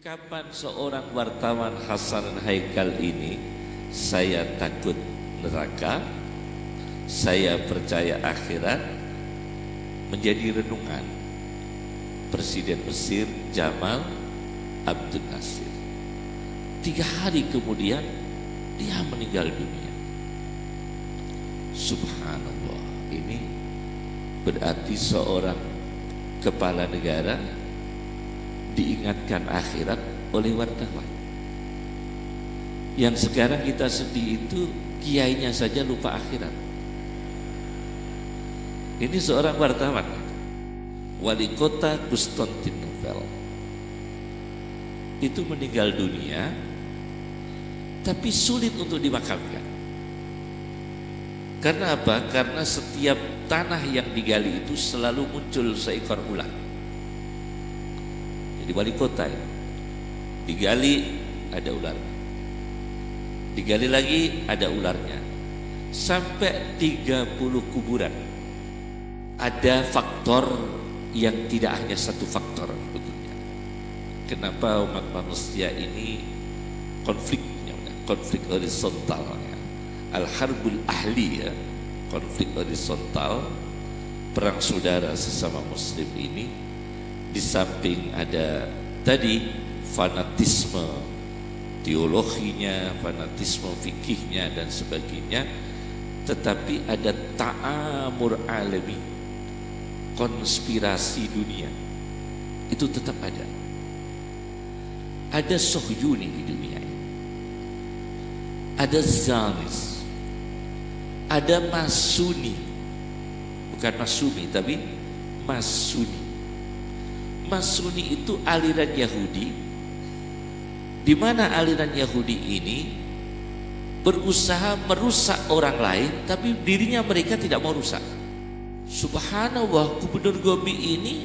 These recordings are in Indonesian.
Ungkapan seorang wartawan Hasan Haikal ini, saya takut neraka, saya percaya akhirat, menjadi renungan Presiden Mesir Jamal Abdel Nasir. 3 hari kemudian dia meninggal dunia. Subhanallah, ini berarti seorang kepala negara diingatkan akhirat oleh wartawan. Yang sekarang kita sedih itu kiainya saja lupa akhirat. Ini seorang wartawan, wali kota Konstantinopel, itu meninggal dunia, tapi sulit untuk dimakamkan. Karena apa? Karena setiap tanah yang digali itu selalu muncul seekor ular. Jadi wali kota ini digali ada ularnya, digali lagi ada ularnya, sampai 30 kuburan. Ada faktor yang tidak hanya satu faktor sebetulnya. Kenapa umat manusia ini konfliknya, konflik horizontal ya. Al-harbul ahli ya, konflik horizontal, perang saudara sesama muslim ini. Di samping ada tadi fanatisme teologinya, fanatisme fikihnya dan sebagainya, tetapi ada ta'amur alami, konspirasi dunia, itu tetap ada. Ada Sohyuni di dunia ini, ada Zionis, ada Masuni, bukan Masumi tapi Masuni. Masuni itu aliran Yahudi, di mana aliran Yahudi ini berusaha merusak orang lain, tapi dirinya mereka tidak mau rusak. Subhanallah, Gubernur Gobi ini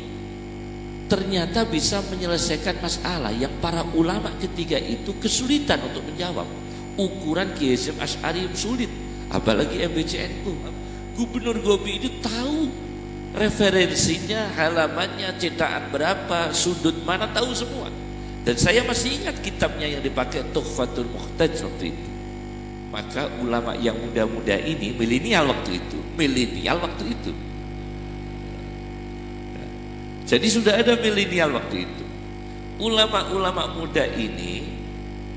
ternyata bisa menyelesaikan masalah yang para ulama ketiga itu kesulitan untuk menjawab. Ukuran Kiai Hasyim Asy'ari sulit, apalagi MBCNU. Gubernur Gobi ini tahu referensinya, halamannya, cetakan berapa, sudut mana, tahu semua. Dan saya masih ingat kitabnya yang dipakai Tuhfatul Muhtaj waktu itu. Maka ulama yang muda-muda ini milenial waktu itu, jadi sudah ada milenial waktu itu. Ulama-ulama muda ini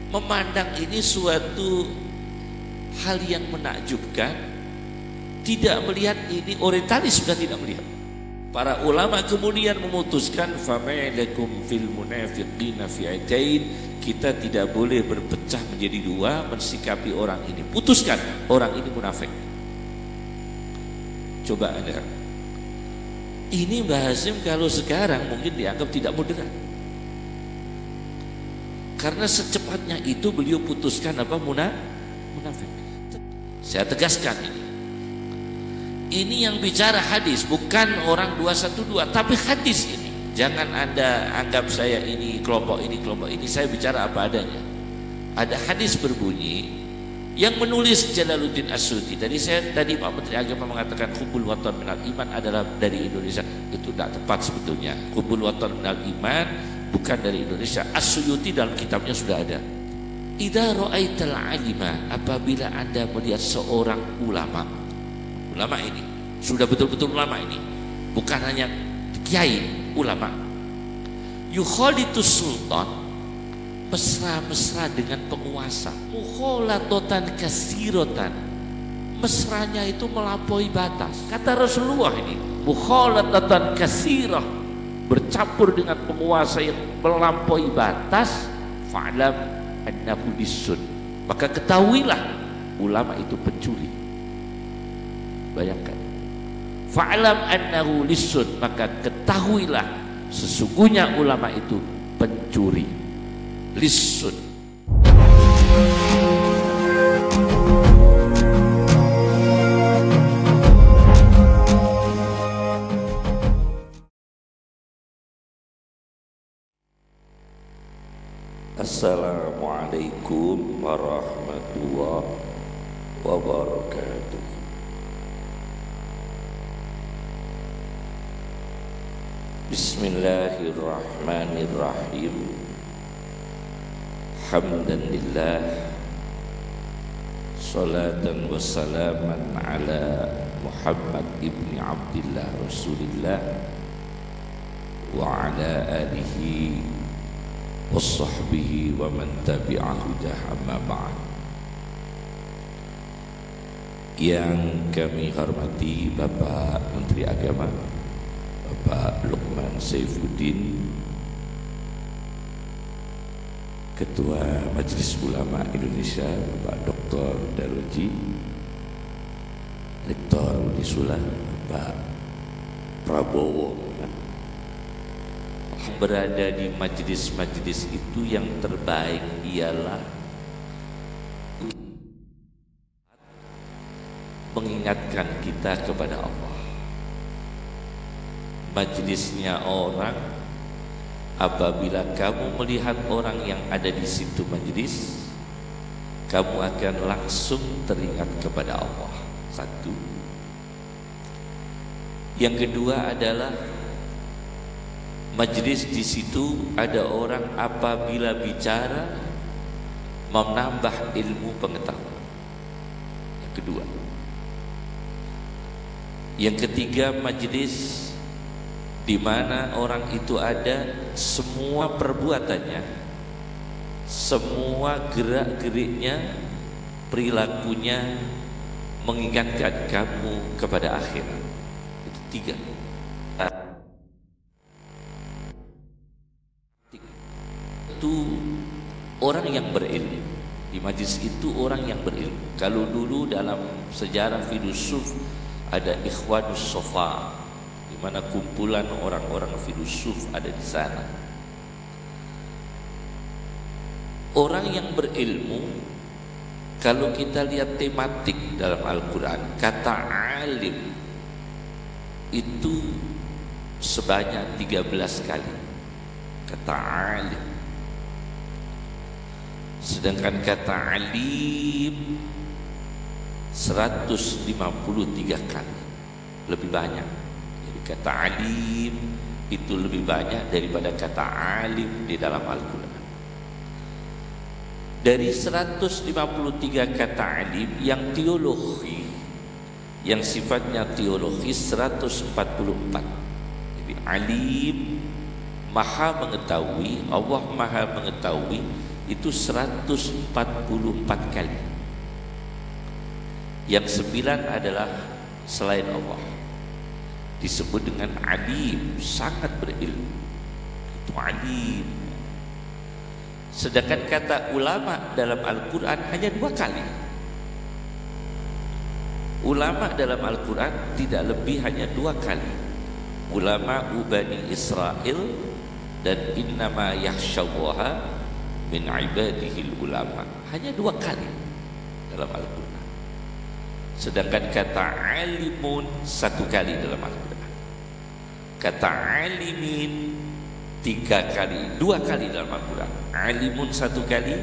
memandang ini suatu hal yang menakjubkan, tidak melihat ini orientalis, sudah tidak melihat. Para ulama kemudian memutuskan fama'alakum fil munafiqina fi'atain, kita tidak boleh berpecah menjadi 2 mensikapi orang ini. Putuskan orang ini munafik. Coba Anda, ini Mbah Hasyim kalau sekarang mungkin dianggap tidak moderat, karena secepatnya itu beliau putuskan apa? Munafik. Saya tegaskan ini yang bicara hadis, bukan orang 212, tapi hadis ini. Jangan Anda anggap saya ini kelompok ini, saya bicara apa adanya. Ada hadis berbunyi yang menulis Jalaluddin As-Suyuti. Tadi Pak Menteri Agama mengatakan hubbul watan minal iman adalah dari Indonesia. Itu tidak tepat sebetulnya. Hubbul watan minal iman bukan dari Indonesia. As-Suyuti dalam kitabnya sudah ada. Idza ra'aital alima, apabila Anda melihat seorang ulama ini sudah betul-betul ulama ini, bukan hanya kiai, ulama, yukhalitus sultan, mesra-mesra dengan penguasa, mukhalatotan kasirotan, mesranya itu melampaui batas. Kata Rasulullah ini, mukhalatotan kasirah, bercampur dengan penguasa yang melampaui batas, fa'lam annahu lisun, maka ketahuilah ulama itu pencuri. Bayangkan, fa'lam annahu lisun, maka ketahuilah sesungguhnya ulama itu pencuri. Lisun. Assalamualaikum warahmatullahi wabarakatuh. Bismillahirrahmanirrahim. hamdan lillah, salatan wa salaman ala Muhammad ibni Abdillah Rasulillah wa ala alihi wa sahbihi wa man tabi'ahu amma ba'd. Yang kami hormati Bapak Menteri Agama Bapak Lukman Saifuddin, Ketua Majelis Ulama Indonesia Bapak Dr. Daroji, Rektor Unisula Pak Prabowo. Berada di majelis-majelis itu yang terbaik ialah mengingatkan kita kepada Allah. Majelisnya orang, apabila kamu melihat orang yang ada di situ majelis, kamu akan langsung teringat kepada Allah. Satu. Yang kedua adalah majelis di situ ada orang apabila bicara menambah ilmu pengetahuan. Yang kedua. Yang ketiga, majelis di mana orang itu ada, semua perbuatannya, semua gerak-geriknya, perilakunya mengingatkan kamu kepada akhirat. Itu tiga. Itu orang yang berilmu. Di majlis itu orang yang berilmu. Kalau dulu dalam sejarah filosof ada Ikhwanus Sofa, di mana kumpulan orang-orang filosof ada di sana. Orang yang berilmu, kalau kita lihat tematik dalam Al-Quran, kata alim itu sebanyak 13 kali. Kata alim. Sedangkan kata alim 153 kali, lebih banyak. Jadi kata alim itu lebih banyak daripada kata alim di dalam Al-Quran. Dari 153 kata alim yang teologi, yang sifatnya teologis 144. Jadi alim, maha mengetahui, Allah maha mengetahui, itu 144 kali. Yang 9 adalah selain Allah, disebut dengan alim, sangat berilmu. Itu alim. Sedangkan kata ulama dalam Al-Quran hanya 2 kali. Ulama dalam Al-Quran tidak lebih, hanya 2 kali. Ulama Bani Israel dan innama yakhshallaha min ibadihil ulama, hanya 2 kali dalam Al-Quran. Sedangkan kata alimun 1 kali dalam Al-Quran. Kata alimin 3 kali, 2 kali dalam Al-Quran. Alimun 1 kali,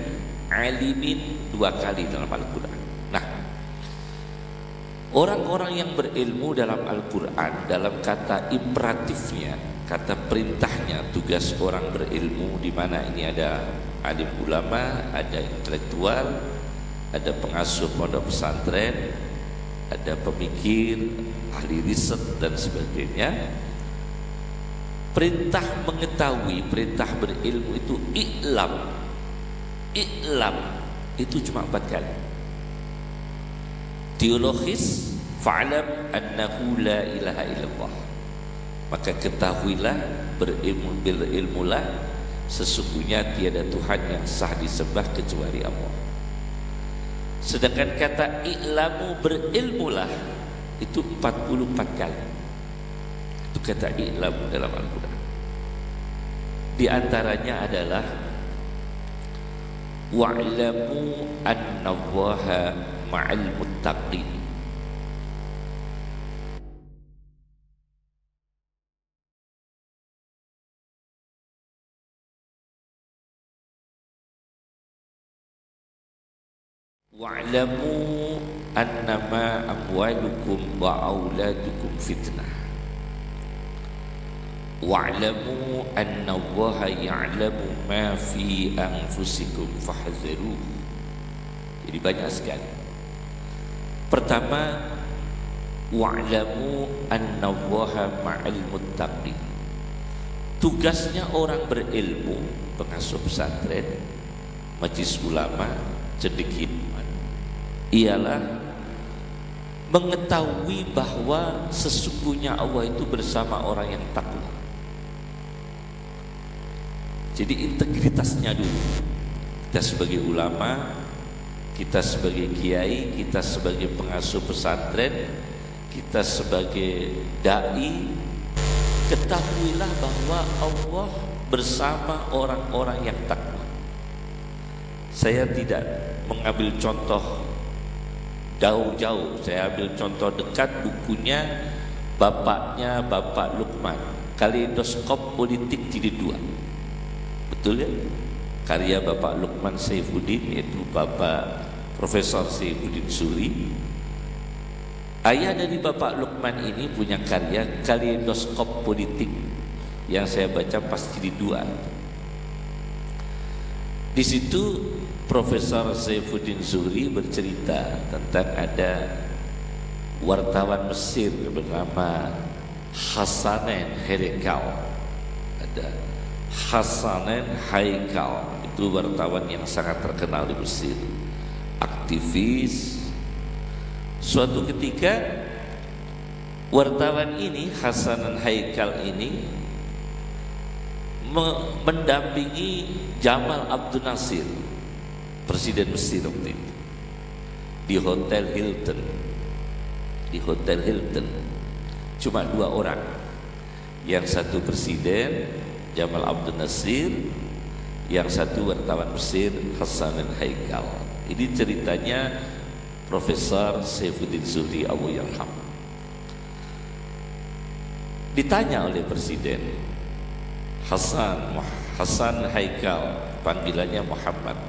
alimin 2 kali dalam Al-Quran. Nah, orang-orang yang berilmu dalam Al-Quran, dalam kata imperatifnya, kata perintahnya, tugas orang berilmu, di mana ini ada alim ulama, ada intelektual, ada pengasuh pondok pesantren, ada pemikir, ahli riset dan sebagainya. Perintah mengetahui, perintah berilmu itu i'lam. I'lam itu cuma 4 kali. Teologis, fa'lam annahu la ilaha illallah. Maka ketahuilah, berilmulah, sesungguhnya tiada Tuhan yang sah disembah kecuali Allah. Sedangkan kata i'lamu, berilmulah, itu 44 kali. Itu kata i'lamu dalam Al-Quran. Di antaranya adalah wa'lamu annallaha ma'al muttaqin. Wa'lamu annama amwalukum wa auladukum fitnah. wa'lamu anna Allaha ya'lamu ma fi anfusikum fahadharu. Jadi banyak sekali. Pertama, wa'lamu anna Allaha ma'al muttaqin. Tugasnya orang berilmu, pengasuh pesantren, majelis ulama, cendekia, ialah mengetahui bahwa sesungguhnya Allah itu bersama orang yang takwa. Jadi integritasnya dulu. Kita sebagai ulama, kita sebagai kiai, kita sebagai pengasuh pesantren, kita sebagai dai, ketahuilah bahwa Allah bersama orang-orang yang takwa. Saya tidak mengambil contoh jauh-jauh, saya ambil contoh dekat, bukunya bapaknya Bapak Lukman, Kaleidoskop Politik Jilid 2. Betul ya? Karya Bapak Lukman Saifuddin, yaitu Bapak Profesor Saifuddin Suri. Ayah dari Bapak Lukman ini punya karya Kaleidoskop Politik yang saya baca pas jilid 2. Di situ Profesor Saifuddin Zuhri bercerita tentang ada wartawan Mesir bernama Hassanen Haikal. Ada Hassanen Haikal, itu wartawan yang sangat terkenal di Mesir, aktivis. Suatu ketika wartawan ini, Hassanen Haikal ini, mendampingi Jamal Abdel Nasir, Presiden Mesir waktu itu, di Hotel Hilton. Di Hotel Hilton cuma 2 orang, yang satu Presiden Jamal Abdel Nasir, yang satu wartawan Mesir Hassanen Haikal. Ini ceritanya Profesor Saifuddin Zuhri Abu Yarham. Ditanya oleh Presiden, Hassan Haikal, panggilannya Muhammad,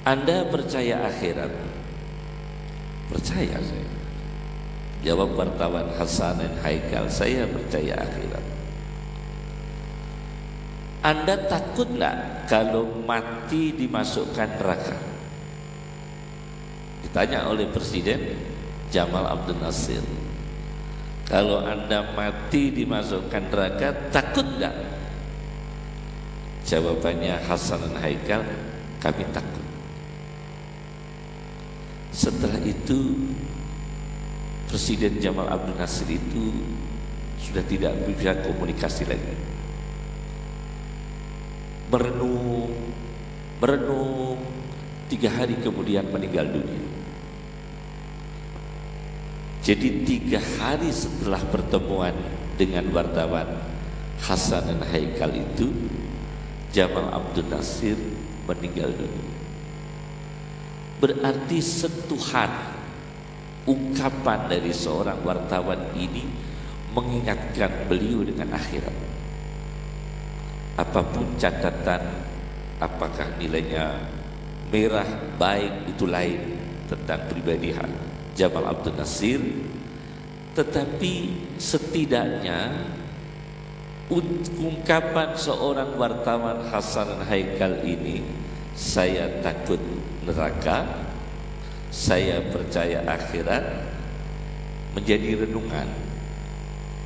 Anda percaya akhirat? Percaya saya. Jawab wartawan Hassanen Haikal, saya percaya akhirat. Anda takut nggak kalau mati dimasukkan neraka? Ditanya oleh Presiden Jamal Abdel Nasir, kalau Anda mati dimasukkan neraka, takut nggak? Jawabannya Hassanen Haikal, kami takut. Setelah itu Presiden Jamal Abdel Nasir itu sudah tidak bisa komunikasi lagi. Merenung 3 hari kemudian meninggal dunia. Jadi 3 hari setelah pertemuan dengan wartawan Hassanen Haikal itu, Jamal Abdel Nasir meninggal dunia. Berarti sentuhan ungkapan dari seorang wartawan ini mengingatkan beliau dengan akhirat. Apapun catatan, apakah nilainya merah, baik, itu lain tentang pribadi Jamal Abdel Nasir, tetapi setidaknya ungkapan seorang wartawan Hassanen Haikal ini, saya takut neraka, saya percaya akhirat, menjadi renungan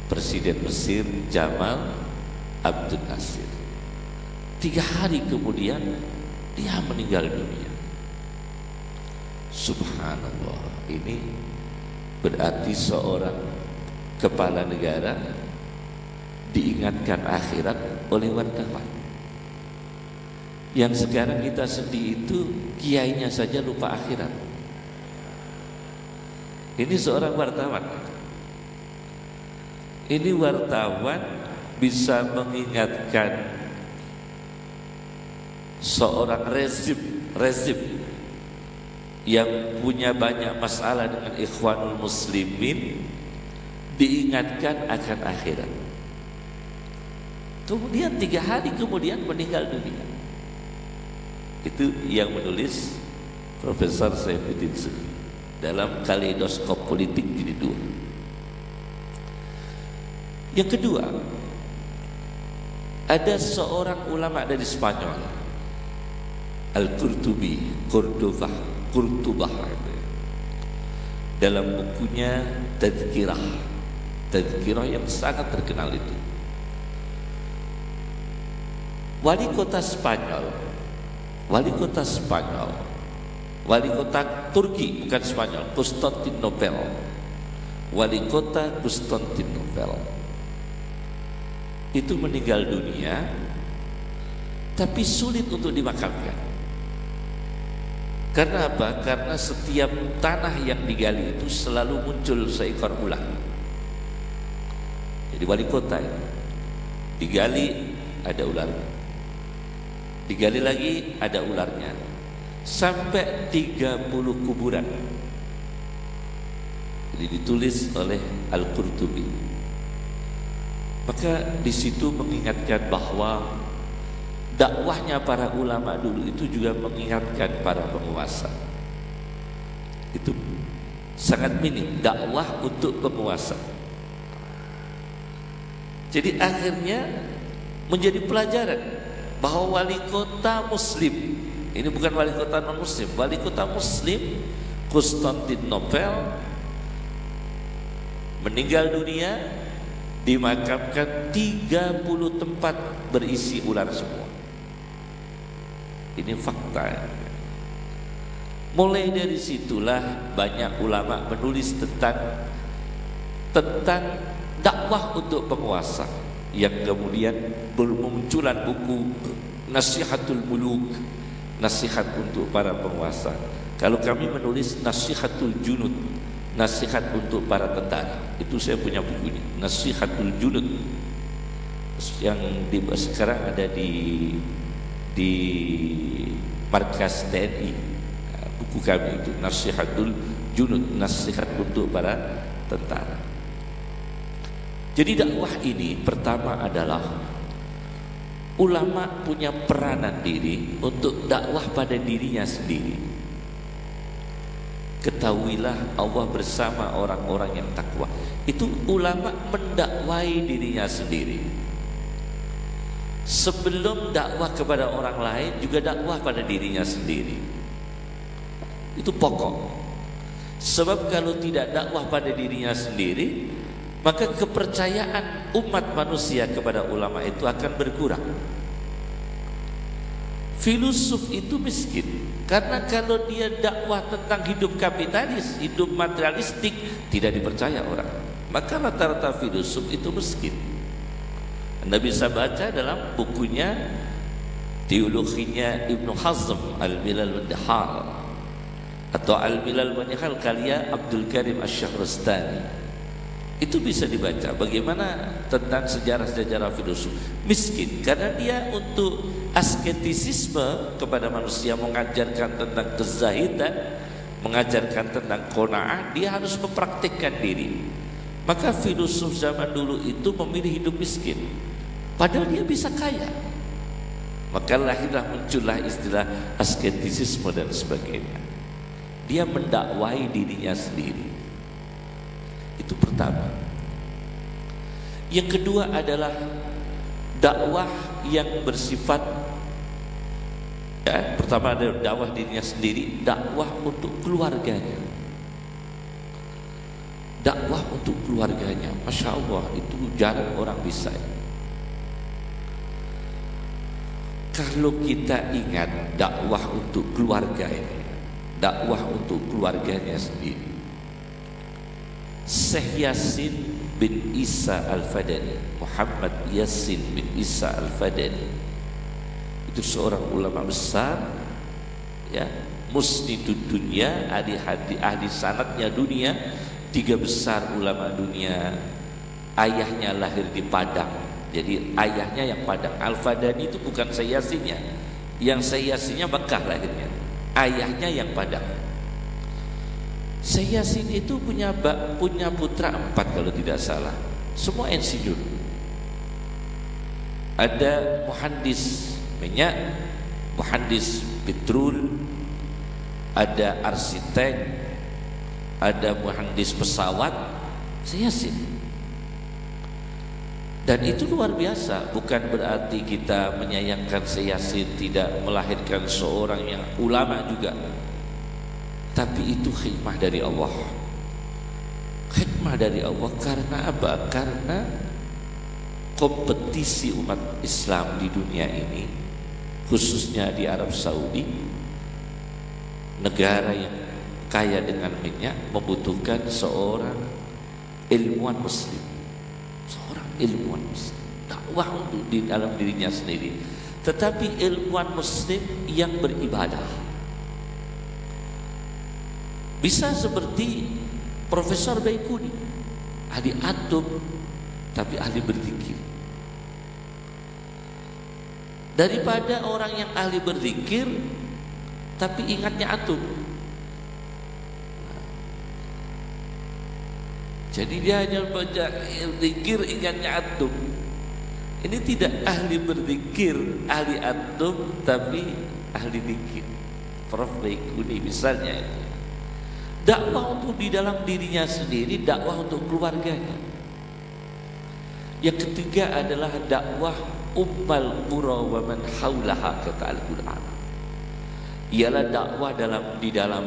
Presiden Mesir Jamal Abdel Nasir. 3 hari kemudian dia meninggal dunia. Subhanallah, ini berarti seorang kepala negara diingatkan akhirat oleh wartawan. Yang sekarang kita sedih itu kiainya saja lupa akhirat. Ini seorang wartawan. Ini wartawan bisa mengingatkan seorang rezim yang punya banyak masalah dengan Ikhwanul Muslimin, diingatkan akan akhirat. Kemudian 3 hari kemudian meninggal dunia. Itu yang menulis Profesor Saifuddin Zuhri dalam Kaleidoskop Politik jilid 2. Yang kedua, ada seorang ulama dari Spanyol, Al-Qurtubi, Qurtubah, dalam bukunya Tadhkirah yang sangat terkenal itu, wali kota Turki, bukan Spanyol, Konstantinopel, wali kota Konstantinopel itu meninggal dunia, tapi sulit untuk dimakamkan. Karena apa? Karena setiap tanah yang digali itu selalu muncul seekor ular. Jadi wali kota ini digali ada ular, digali lagi ada ularnya, sampai 30 kuburan. Jadi ditulis oleh Al-Qurtubi. Maka di situ mengingatkan bahwa dakwahnya para ulama dulu itu juga mengingatkan para penguasa. Itu sangat minim dakwah untuk penguasa. Jadi akhirnya menjadi pelajaran bahwa wali kota muslim, ini bukan wali kota non muslim, wali kota muslim Konstantinopel meninggal dunia, dimakamkan 30 tempat berisi ular semua. Ini fakta. Mulai dari situlah banyak ulama menulis tentang dakwah untuk penguasa, yang kemudian bermunculan buku Nasihatul Muluk, nasihat untuk para penguasa. Kalau kami menulis Nasihatul Junud, nasihat untuk para tentara. Itu saya punya bukunya, Nasihatul Junud, yang sekarang ada di markas TNI. Buku kami itu Nasihatul Junud, nasihat untuk para tentara. Jadi dakwah ini pertama adalah ulama punya peranan diri untuk dakwah pada dirinya sendiri. Ketahuilah Allah bersama orang-orang yang takwa. Itu ulama mendakwai dirinya sendiri. Sebelum dakwah kepada orang lain, juga dakwah pada dirinya sendiri. Itu pokok. Sebab kalau tidak dakwah pada dirinya sendiri, maka kepercayaan umat manusia kepada ulama itu akan berkurang. Filosof itu miskin, karena kalau dia dakwah tentang hidup kapitalis, hidup materialistik, tidak dipercaya orang. Maka rata-rata filosof itu miskin. Anda bisa baca dalam bukunya, teologinya Ibnu Hazm, Al-Milal wa Nihal, atau Al-Milal wa Nihal karya Abdul Karim Asy-Syahrastani. Itu bisa dibaca bagaimana tentang sejarah-sejarah filosof. Miskin karena dia untuk asketisisme kepada manusia, mengajarkan tentang kezahidan, mengajarkan tentang qanaah, dia harus mempraktikkan diri. Maka filosof zaman dulu itu memilih hidup miskin, padahal dia bisa kaya. Maka lahirlah muncullah istilah asketisisme dan sebagainya. Dia mendakwai dirinya sendiri. Itu pertama. Yang kedua adalah dakwah yang bersifat, ya, pertama ada dakwah dirinya sendiri, dakwah untuk keluarganya. Dakwah untuk keluarganya, Masya Allah, itu jarang orang bisa. Kalau kita ingat dakwah untuk keluarga ini, dakwah untuk keluarganya sendiri, Syekh Yasin bin Isa Al-Fadani, Muhammad Yasin bin Isa Al-Fadani, itu seorang ulama besar, ya, musnidud dunia, ahli sanadnya dunia, 3 besar ulama dunia. Ayahnya lahir di Padang, jadi ayahnya yang Padang. Al-Fadani itu bukan Syekh Yasinnya, yang Syekh Yasinnya Mekah lahirnya, ayahnya yang Padang. Syekh Yasin itu punya putra 4 kalau tidak salah, semua insinyur. Ada muhandis minyak, muhandis petrol, ada arsitek, ada muhandis pesawat. Syekh Yasin Dan itu luar biasa, bukan berarti kita menyayangkan Yasin tidak melahirkan seorang yang ulama juga. Tapi itu hikmah dari Allah. Hikmah dari Allah karena apa? Karena kompetisi umat Islam di dunia ini, khususnya di Arab Saudi, negara yang kaya dengan minyak, membutuhkan seorang ilmuwan muslim. Seorang ilmuwan muslim, dakwah untuk di dalam dirinya sendiri, tetapi ilmuwan muslim yang beribadah. Bisa seperti Profesor Baikuni, ahli atom tapi ahli berzikir. Daripada orang yang ahli berzikir tapi ingatnya atom. Jadi dia hanya baca zikir ingatnya atom. Ini tidak ahli berzikir, ahli atom tapi ahli zikir. Prof Baikuni misalnya itu. Dakwah untuk di dalam dirinya sendiri, dakwah untuk keluarganya. Yang ketiga adalah dakwah ummal qura wa man haulaha, kata Al-Qur'an. Ialah dakwah di dalam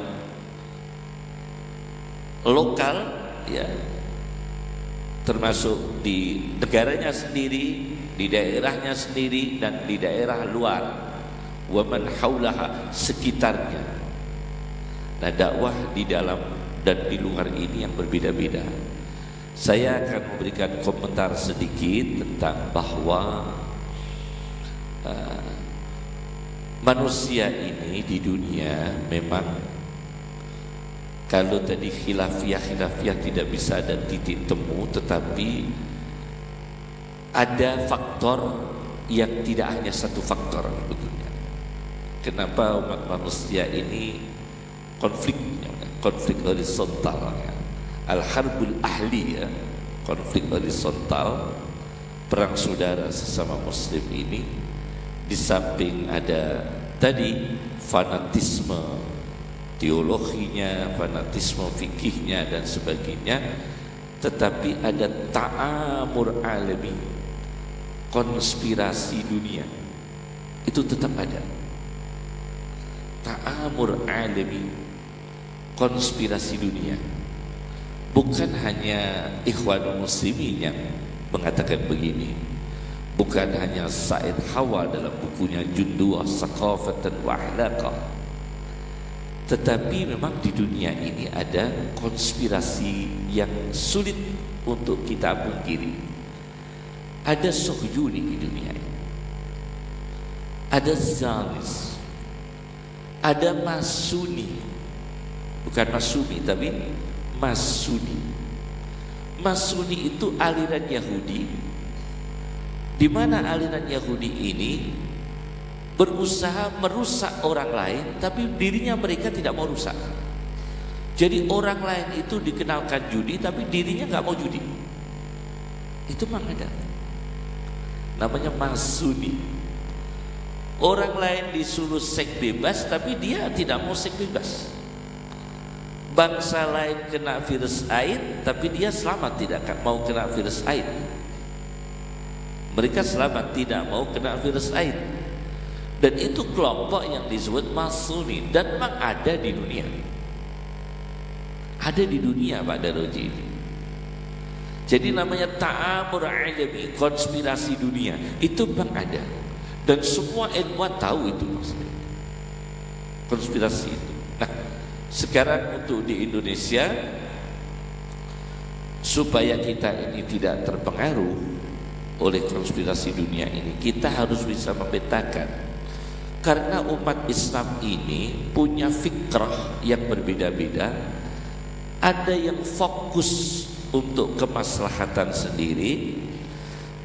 lokal, ya, termasuk di negaranya sendiri, di daerahnya sendiri, dan di daerah luar, wa man haulaha, sekitarnya. Nah, dakwah di dalam dan di luar ini yang berbeda-beda. Saya akan memberikan komentar sedikit tentang bahwa manusia ini di dunia memang, kalau tadi khilafiyah tidak bisa ada titik temu, tetapi ada faktor yang tidak hanya satu faktor sebetulnya. Kenapa umat manusia ini konflik horizontal, ya. Al-harbul ahli, ya. Konflik horizontal, perang saudara sesama muslim ini, di samping ada tadi fanatisme teologinya, fanatisme fikihnya dan sebagainya, tetapi ada ta'amur alami, konspirasi dunia, itu tetap ada. Ta'amur alami, konspirasi dunia. Bukan hanya Ikhwanul Muslimin yang mengatakan begini, bukan hanya Said Hawa dalam bukunya Junduah Saqafatan wa Ahlaqah, tetapi memang di dunia ini ada konspirasi yang sulit untuk kita pungkiri. Ada Sohyuni di dunia ini, ada Zionis, ada Masuni. Bukan Masuni tapi Masuni. Masuni itu aliran Yahudi, di mana aliran Yahudi ini berusaha merusak orang lain, tapi dirinya mereka tidak mau rusak. Jadi orang lain itu dikenalkan judi, tapi dirinya nggak mau judi. Itu memang ada. Namanya Masuni. Orang lain disuruh seks bebas, tapi dia tidak mau seks bebas. Bangsa lain kena virus AIDS, tapi dia selamat, tidak mau kena virus AIDS. Mereka selamat, tidak mau kena virus AIDS. Dan itu kelompok yang disebut Masuni, dan memang ada di dunia. Ada di dunia Pak Daroji ini. Jadi namanya ta'amur alami, konspirasi dunia, itu memang ada. Dan semua ilmuwan tahu itu maksudnya, konspirasi itu. Nah, sekarang untuk di Indonesia, supaya kita ini tidak terpengaruh oleh konspirasi dunia ini, kita harus bisa memetakan. Karena umat Islam ini punya fikrah yang berbeda-beda. Ada yang fokus untuk kemaslahatan sendiri,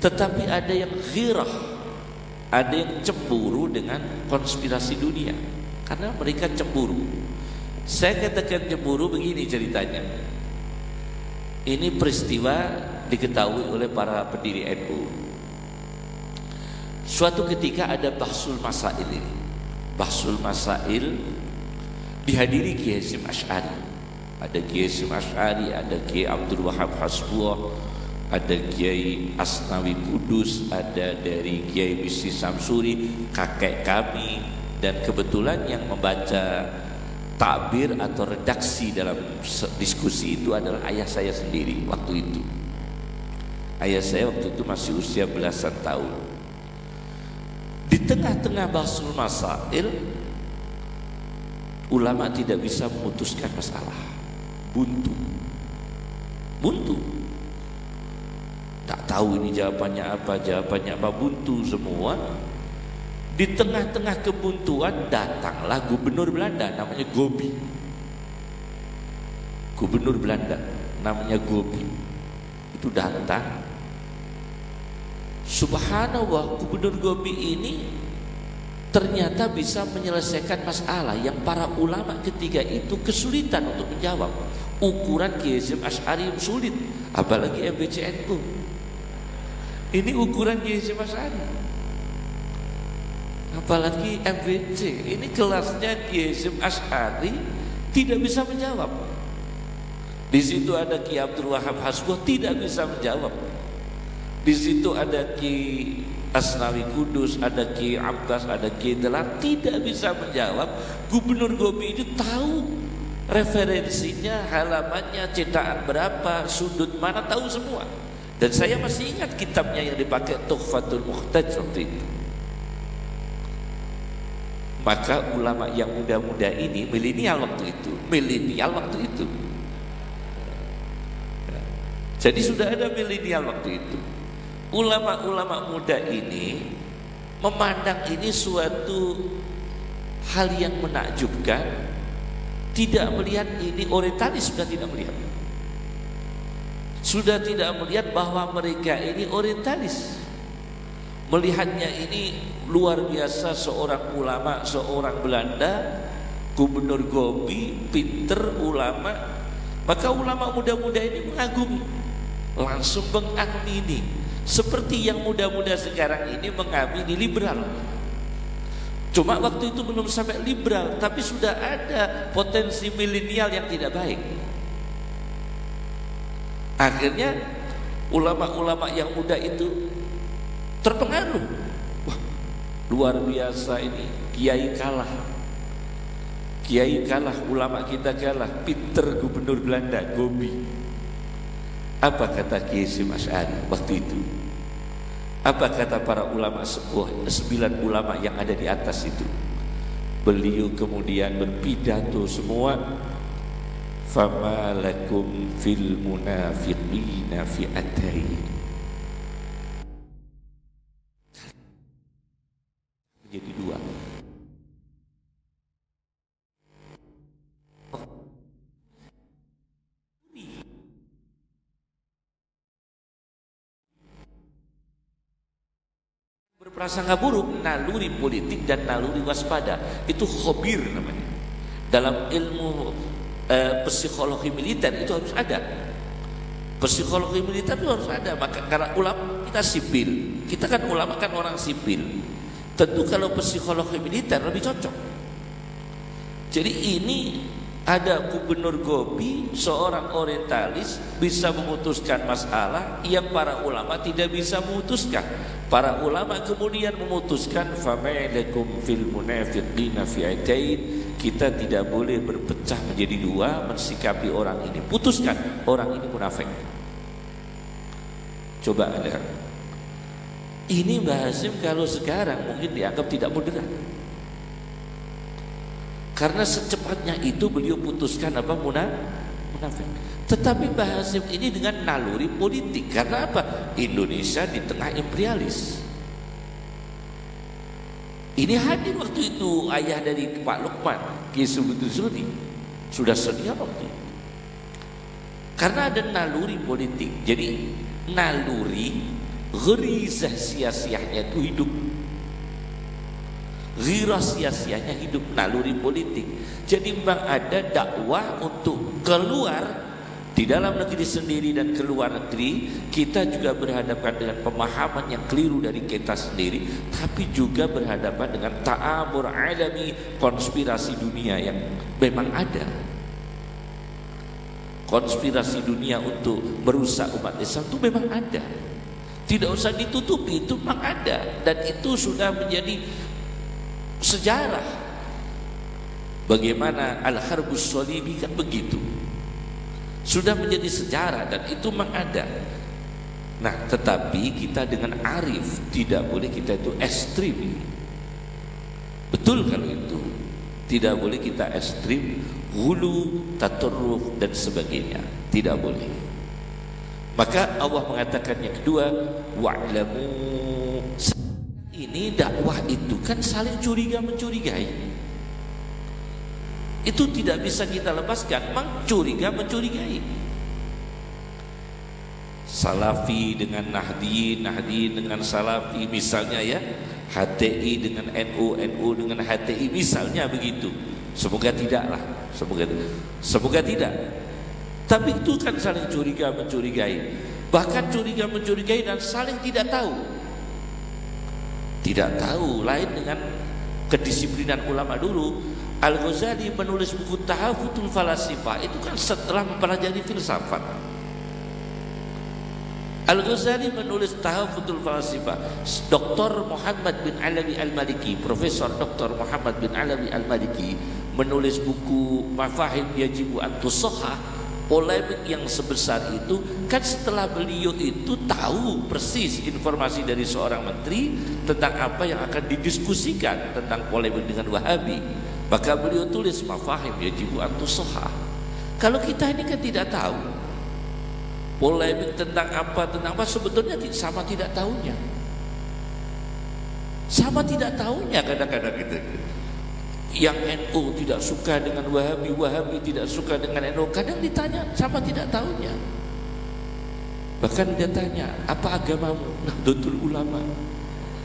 tetapi ada yang ghirah, ada yang cemburu dengan konspirasi dunia. Karena mereka cemburu. Saya katakan cemburu begini ceritanya. Ini peristiwa diketahui oleh para pendiri NU. Suatu ketika ada bahsul masail ini. Bahsul masail dihadiri Kiai Hasyim Asy'ari. Ada Kiai Hasyim Asy'ari, ada Kiai Abdul Wahab Hasbuah, ada Kiai Asnawi Kudus, ada dari Kiai Bisi Samsuri, kakek kami, dan kebetulan yang membaca takbir atau redaksi dalam diskusi itu adalah ayah saya sendiri waktu itu. Ayah saya waktu itu masih usia belasan tahun. Di tengah-tengah bahasul masail, ulama tidak bisa memutuskan masalah, buntu, tak tahu ini jawabannya apa, buntu semua. Di tengah-tengah kebuntuan datanglah gubernur Belanda namanya Gobi. Gubernur Belanda namanya Gobi itu datang. Subhanallah, gubernur Gobi ini ternyata bisa menyelesaikan masalah yang para ulama ketika itu kesulitan untuk menjawab. Ukuran Kiai Hasyim Asy'ari sulit, apalagi MBCNU. Ini ukuran Kiai Hasyim Asy'ari, apalagi MBC. Ini kelasnya Kiai Hasyim Asy'ari tidak bisa menjawab. Di situ ada Kiai Abdul Wahab Hasbuh tidak bisa menjawab. Di situ ada Kiai Asnawi Kudus, ada Kiai Abbas, ada Kiai Delan tidak bisa menjawab. Gubernur Gobi ini tahu referensinya, halamannya, cetakan berapa, sudut mana, tahu semua. Dan saya masih ingat kitabnya yang dipakai, Tuhfatul Muhtaj waktu itu. Maka ulama yang muda-muda ini milenial waktu itu. Jadi sudah ada milenial waktu itu. Ulama-ulama muda ini memandang ini suatu hal yang menakjubkan, tidak melihat ini orientalis, sudah tidak melihat bahwa mereka ini orientalis. Melihatnya ini luar biasa, seorang ulama, seorang Belanda, gubernur Gobi, pinter ulama. Maka ulama muda-muda ini mengagumi, langsung mengamini, seperti yang muda-muda sekarang ini mengamini liberal. Cuma waktu itu belum sampai liberal, tapi sudah ada potensi milenial yang tidak baik. Akhirnya ulama-ulama yang muda itu terpengaruh. Wah, luar biasa ini, kiai kalah, ulama kita kalah, pinter gubernur Belanda Gobi. Apa kata Kiai Hasyim Asy'ari waktu itu? Apa kata para ulama, 9 ulama yang ada di atas itu? Beliau kemudian berpidato semua, fama lakum fil munafiqina fi'atain. Menjadi dua. Berprasangka buruk, naluri politik dan naluri waspada, itu khobir namanya. Dalam ilmu psikologi militer itu harus ada. Psikologi militer itu harus ada. Maka karena ulama kita sipil, kita kan ulama kan orang sipil, tentu kalau psikologi militer lebih cocok. Jadi ini ada gubernur Gobi, seorang orientalis, bisa memutuskan masalah yang para ulama tidak bisa memutuskan. Para ulama kemudian memutuskan, fama'alakum fil munafiqina fi'atain. Kita tidak boleh berpecah menjadi dua mensikapi orang ini. Putuskan, orang ini munafik. Coba ada. Ini Mbah Hasyim kalau sekarang mungkin dianggap tidak moderat. Karena secepatnya itu beliau putuskan apa? Munafik. Tetapi Mbah Hasyim ini dengan naluri politik. Karena apa? Indonesia di tengah imperialis. Ini hadir waktu itu ayah dari Pak Lukman, Kiai Subutul Suri, sudah sedia waktu itu. Karena ada naluri politik. Jadi naluri gharizah sia-siahnya itu hidup. Ghirah sia-sianya hidup, naluri politik. Jadi memang ada dakwah untuk keluar di dalam negeri sendiri dan keluar negeri. Kita juga berhadapan dengan pemahaman yang keliru dari kita sendiri, tapi juga berhadapan dengan ta'amur alami, konspirasi dunia yang memang ada. konspirasi dunia untuk merusak umat Islam itu memang ada. Tidak usah ditutupi, itu memang ada. Dan itu sudah menjadi sejarah. Bagaimana Al-Harbus Shalibi kan begitu. Sudah menjadi sejarah dan itu memang ada. Nah, tetapi kita dengan arif, tidak boleh kita itu ekstrim. Betul kalau itu. Tidak boleh kita ekstrim, hulu, tatarruf dan sebagainya. Tidak boleh. Maka Allah mengatakan yang kedua, wa'lamu. Ini dakwah itu kan saling curiga mencurigai. Itu tidak bisa kita lepaskan, mencuriga mencurigai. Salafi dengan Nahdi, Nahdi dengan Salafi misalnya ya, HTI dengan NU, NU dengan HTI misalnya begitu. Semoga tidaklah, semoga tidak. Tapi itu kan saling curiga mencurigai. Bahkan curiga mencurigai dan saling tidak tahu. Tidak tahu, lain dengan kedisiplinan ulama dulu. Al-Ghazali menulis buku Tahafutul Falasifah itu kan setelah mempelajari filsafat. Al-Ghazali menulis Tahafutul Falasifah. Dr. Muhammad bin Alawi Al-Maliki, Profesor Dr. Muhammad bin Alawi Al-Maliki menulis buku Mafahim Yajibu An-Tusahhah. Polemik yang sebesar itu kan setelah beliau itu tahu persis informasi dari seorang menteri tentang apa yang akan didiskusikan tentang polemik dengan Wahabi, maka beliau tulis Mafahim Yajibu An-Tusahhah. Kalau kita ini kan tidak tahu polemik tentang apa sebetulnya sama tidak tahunya. Sama tidak tahunya kadang-kadang gitu. Yang NU tidak suka dengan Wahabi, Wahabi tidak suka dengan NU. Kadang ditanya sama tidak tahunya. Bahkan dia tanya, apa agamamu? Nahdlatul Ulama.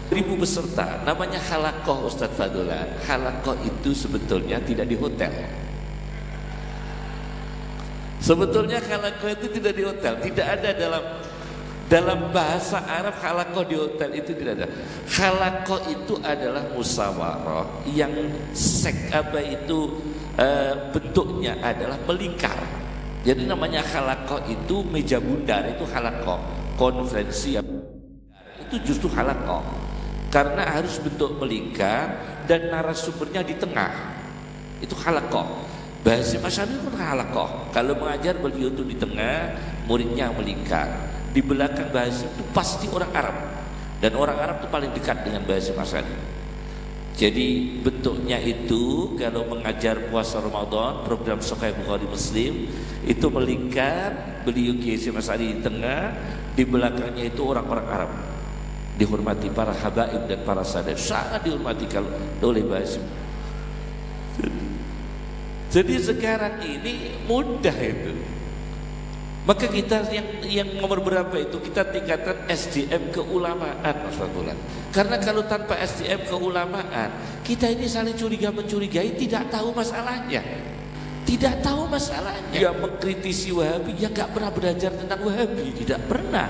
1000 peserta, namanya halaqah Ustaz Fadlan. Halaqah itu sebetulnya tidak di hotel. Sebetulnya halaqah itu tidak di hotel, tidak ada dalam bahasa Arab. Halaqah di hotel itu tidak ada. Halaqah itu adalah musyawarah yang bentuknya adalah melingkar. Jadi namanya halaqah itu meja bundar, itu halaqah. Konferensi itu justru halaqah. Karena harus bentuk melingkar dan narasumbernya di tengah. Itu halaqah. Bahasa Asy'ari pun halaqah. Kalau mengajar beliau itu di tengah, muridnya melingkar. Di belakang bahasa itu pasti orang Arab, dan orang Arab itu paling dekat dengan bahasa Asy'ari. Jadi bentuknya itu kalau mengajar puasa Ramadan, program Sahih Bukhari Muslim itu melingkar, beliau Kiai Asy'ari di tengah, di belakangnya itu orang-orang Arab. Dihormati para habaib dan para sadat, sangat dihormati kalau oleh bahasa. Jadi sekarang ini mudah itu. Maka kita yang nomor berapa itu kita tingkatkan SDM keulamaan, Mas Fadlan. Karena kalau tanpa SDM keulamaan, kita ini saling curiga mencurigai, tidak tahu masalahnya. Tidak tahu masalahnya. Dia mengkritisi Wahabi, dia nggak pernah belajar tentang Wahabi, tidak pernah.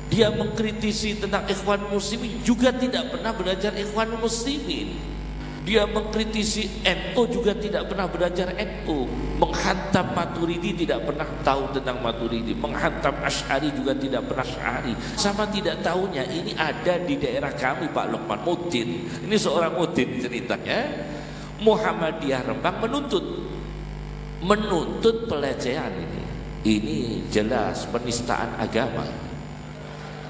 Dia mengkritisi tentang Ikhwan Muslimin, juga tidak pernah belajar Ikhwan Muslimin. Dia mengkritisi NU juga tidak pernah belajar NU. Menghantam Maturidi tidak pernah tahu tentang Maturidi. Menghantam Asy'ari juga tidak pernah Asy'ari. Sama tidak tahunya ini ada di daerah kami Pak Lukman Mutin. Ini seorang Mutin ceritanya. Muhammadiyah Rembang menuntut pelecehan ini. Ini jelas penistaan agama.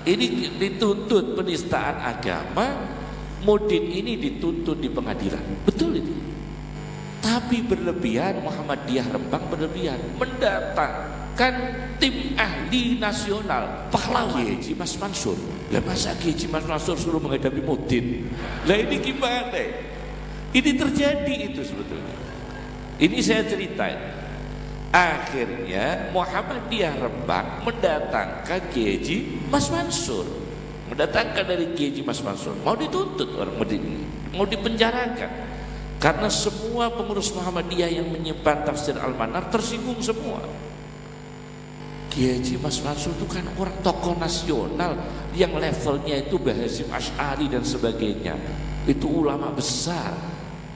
Ini dituntut penistaan agama. Mudin ini dituntut di pengadilan, betul itu. Tapi berlebihan, Muhammadiyah Rembang berlebihan, mendatangkan tim ahli nasional pahlawan Kiai Mas Mansur. Lah masa Kiai Mas Mansur suruh menghadapi Mudin? Lah ini gimana? Ini terjadi itu sebetulnya. Ini saya ceritain. Akhirnya Muhammadiyah Rembang mendatangkan Kiai Mas Mansur. Mendatangkan dari Kiai Mas Mansur, mau dituntut orang Mudin ini, mau dipenjarakan karena semua pengurus Muhammadiyah yang menyimpan tafsir Al-Manar tersinggung semua. Kiai Mas Mansur itu kan orang tokoh nasional yang levelnya itu Bahasim Asy'ari dan sebagainya, itu ulama besar,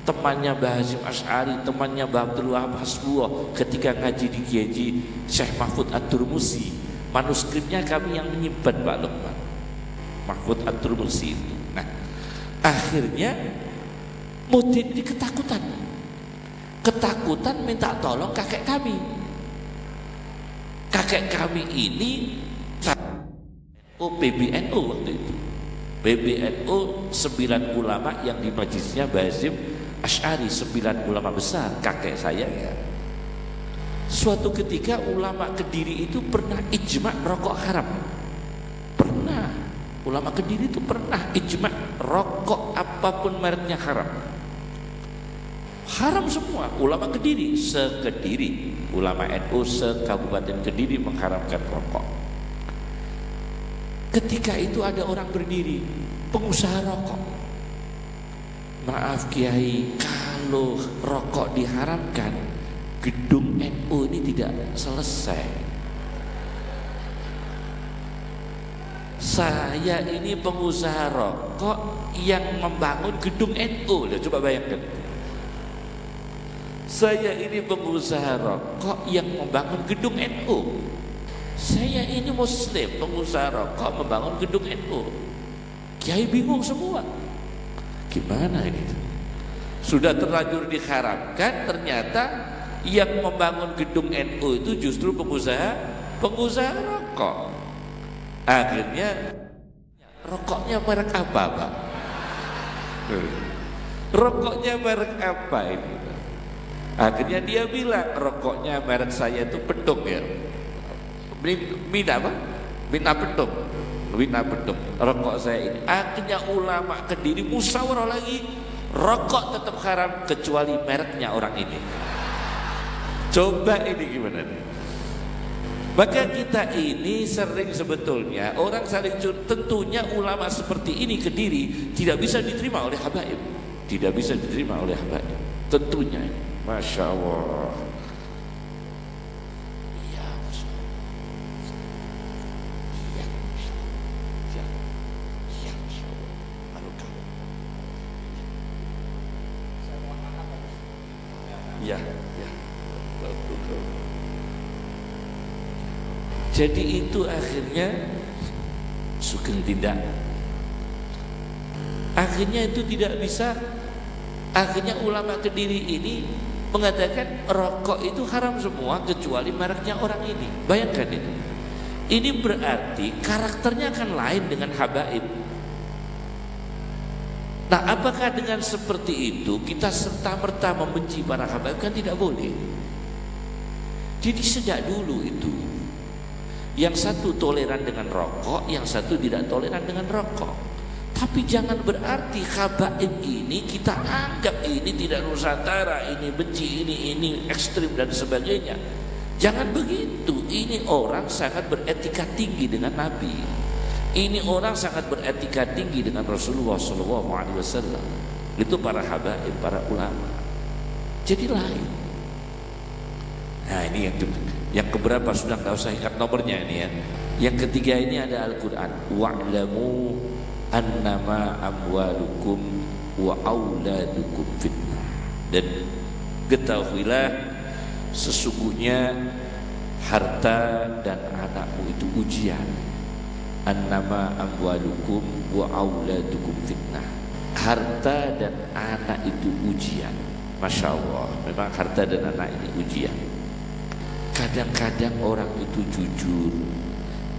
temannya Mbah Hasyim Asy'ari, temannya Mbah Abdul Wahab Hasbuloh ketika ngaji di Kiai Syekh Mahfud Ad-Durmusi. Manuskripnya kami yang menyimpan, Pak Lukman. Mahfud Ad-Durmusi itu. Nah, akhirnya Muhyiddin ini ketakutan. Ketakutan minta tolong kakek kami. Kakek kami ini PBNU waktu itu. PBNU 9 ulama yang di majelisnya Mbah Hasyim Asy'ari, 9 ulama besar, kakek saya ya. Suatu ketika ulama Kediri itu pernah ijma' rokok haram. Pernah. Ulama Kediri itu pernah ijma' rokok apapun mereknya haram. Haram semua. Ulama Kediri, se-Kediri, ulama NU se-Kabupaten Kediri mengharamkan rokok. Ketika itu ada orang berdiri, pengusaha rokok. Maaf Kiai, kalau rokok diharamkan, gedung NU ini tidak selesai. Saya ini pengusaha rokok yang membangun gedung NU. Coba bayangkan. Saya ini pengusaha rokok yang membangun gedung NU. Saya ini muslim, pengusaha rokok membangun gedung NU. Kiai bingung semua. Gimana ini? Sudah terlanjur diharamkan, ternyata yang membangun gedung NU itu justru pengusaha rokok. Akhirnya rokoknya merek apa, Pak? Rokoknya merek apa ini? Akhirnya dia bilang rokoknya merek saya itu Petung ya. Mina apa? Mina Petung. Mina Petung. Rokok saya ini. Akhirnya ulama Kediri musyawarah lagi, rokok tetap haram kecuali mereknya orang ini. Coba ini gimana nih? Maka kita ini sering sebetulnya orang saling tentunya ulama seperti ini Kediri tidak bisa diterima oleh habaib. Tidak bisa diterima oleh habaib. Tentunya ini. Masya Allah. Ya, Masya Allah. Ya, Masya Allah. Ya, Masya Allah. Barokah. Ya, ya. Jadi itu akhirnya sugeng tidak. Akhirnya itu tidak bisa. Akhirnya ulama Kediri ini mengatakan rokok itu haram semua kecuali mereknya orang ini. Bayangkan itu. Ini berarti karakternya akan lain dengan habaib. Nah, apakah dengan seperti itu kita serta-merta membenci para habaib? Kan tidak boleh. Jadi sejak dulu itu yang satu toleran dengan rokok, yang satu tidak toleran dengan rokok. Tapi jangan berarti habaib ini kita anggap ini tidak nusantara, ini benci, ini ekstrim dan sebagainya. Jangan begitu. Ini orang sangat beretika tinggi dengan Nabi. Ini orang sangat beretika tinggi dengan Rasulullah SAW. Itu para habaib, para ulama. Jadi lain. Nah ini yang keberapa sudah nggak usah ingat nomornya ini ya. Yang ketiga ini ada Al-Quran. Wa'lamu annama amwalukum wa auladukum fitnah. Dan ketahuilah sesungguhnya harta dan anakmu itu ujian. Annama amwalukum wa auladukum fitnah. Harta dan anak itu ujian. Masya Allah, memang harta dan anak ini ujian. Kadang-kadang orang itu jujur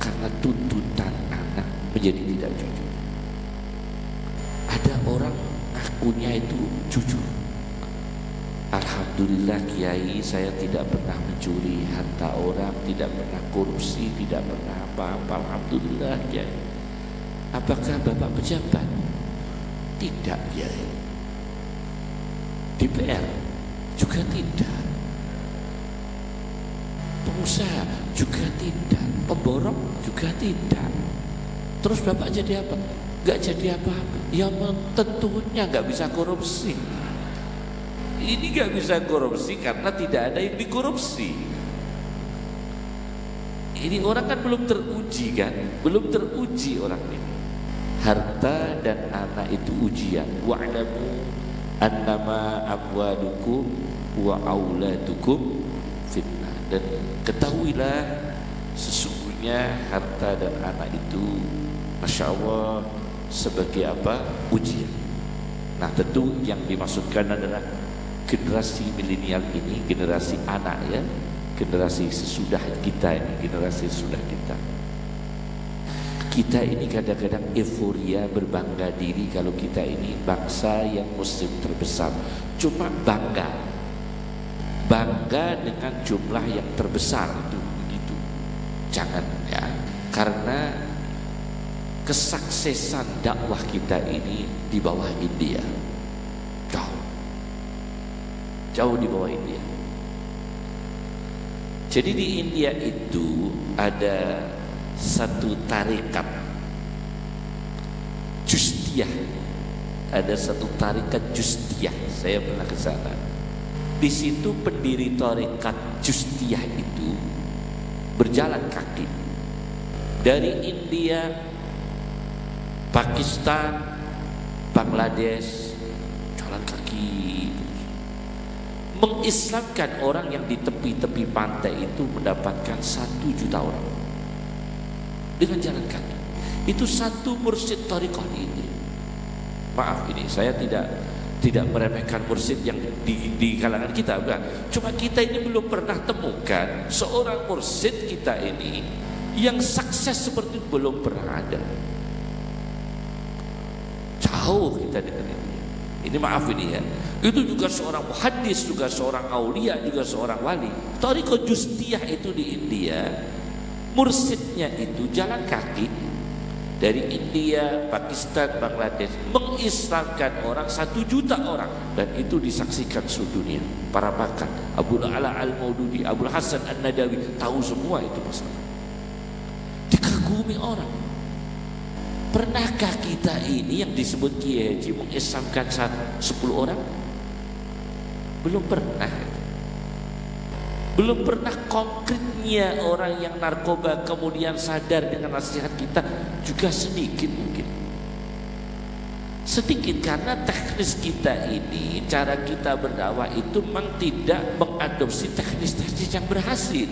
karena tuntutan anak menjadi tidak jujur. Ada orang akunya itu jujur. Alhamdulillah Kiai, saya tidak pernah mencuri harta orang, tidak pernah korupsi, tidak pernah apa-apa. Alhamdulillah Kiai. Apakah Bapak pejabat? Tidak Kiai. DPR juga tidak. Pengusaha juga tidak. Pemborong juga tidak. Terus Bapak jadi apa? Gak jadi apa-apa. Ya tentunya gak bisa korupsi. Ini gak bisa korupsi karena tidak ada yang dikorupsi. Ini orang kan belum teruji kan? Belum teruji orang ini. Harta dan anak itu ujian. Wa'lamu annama amwalukum wa auladukum fitnah, dan ketahuilah sesungguhnya harta dan anak itu, masya Allah, sebagai apa? Ujian. Nah tentu yang dimaksudkan adalah generasi milenial ini, generasi anak ya, generasi sesudah kita ini, generasi sesudah kita. Kita ini kadang-kadang euforia, berbangga diri kalau kita ini bangsa yang muslim terbesar. Cuma bangga dengan jumlah yang terbesar itu begitu. Jangan ya, karena kesuksesan dakwah kita ini di bawah India, jauh di bawah India. Jadi di India itu ada satu tarekat Justiyah, ada satu tarekat Justiyah. Saya pernah ke sana. Di situ pendiri tarekat Justiyah itu berjalan kaki dari India, Pakistan, Bangladesh, jalan kaki mengislamkan orang yang di tepi-tepi pantai itu mendapatkan 1 juta orang dengan jalan kaki. Itu satu mursyid thariqah ini. Maaf, ini saya tidak meremehkan mursyid yang di kalangan kita, bukan. Cuma kita ini belum pernah temukan seorang mursyid kita ini yang sukses seperti itu, belum pernah ada. Jauh kita dengan ini maaf ini ya. Itu juga seorang muhaddis, juga seorang aulia, juga seorang wali. Thariqah Justiyah itu di India, mursyidnya itu jalan kaki dari India, Pakistan, Bangladesh, mengislamkan orang 1 juta orang, dan itu disaksikan seluruh dunia. Para pakar, Abul Ala Al-Maududi, Abul Hasan An-Nadawi, tahu semua itu masalah. Dikagumi orang. Pernahkah kita ini yang disebut Kiai Haji mengislamkan 10 orang? Belum pernah. Belum pernah konkretnya orang yang narkoba kemudian sadar dengan nasihat kita juga sedikit mungkin. Sedikit karena teknis kita ini, cara kita berdakwah itu memang tidak mengadopsi teknis-teknis yang berhasil.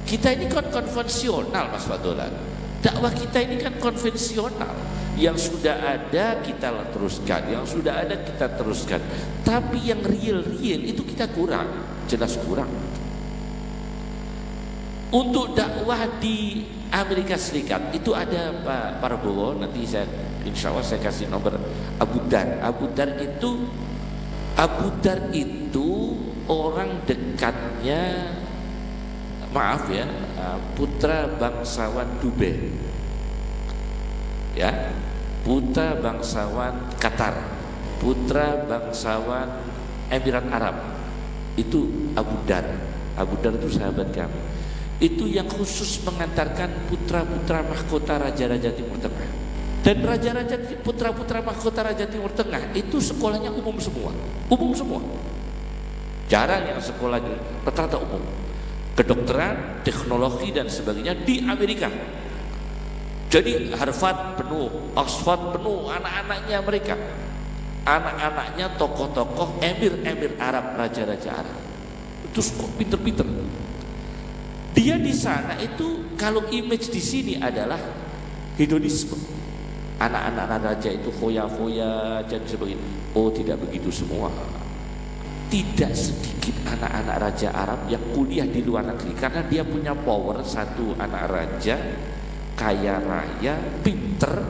Kita ini kan konvensional, Mas Fadlan. Dakwah kita ini kan konvensional. Yang sudah ada kita teruskan, yang sudah ada kita teruskan. Tapi yang real itu kita kurang, jelas kurang. Untuk dakwah di Amerika Serikat itu ada Pak Prabowo, nanti insya Allah saya kasih nomor Abu Dar. Abu Dar itu orang dekatnya, maaf ya, putra bangsawan Dubai, ya, putra bangsawan Qatar, putra bangsawan Emirat Arab. Itu Abu Dar. Abu Dar itu sahabat kami. Itu yang khusus mengantarkan putra-putra mahkota raja-raja Timur Tengah. Dan raja-raja, putra-putra mahkota raja Timur Tengah itu sekolahnya umum semua. Umum semua. Jarang yang sekolahnya rata-rata umum. Kedokteran, teknologi dan sebagainya di Amerika. Jadi Harvard penuh, Oxford penuh anak-anaknya mereka. Anak-anaknya tokoh-tokoh emir-emir Arab, raja-raja Arab. Itu pinter-pinter. Dia di sana itu kalau image di sini adalah hedonisme. Anak-anak raja itu foya-foya dan sebagainya. Oh, tidak begitu semua. Tidak sedikit anak-anak raja Arab yang kuliah di luar negeri karena dia punya power. Satu, anak raja kaya raya, pinter,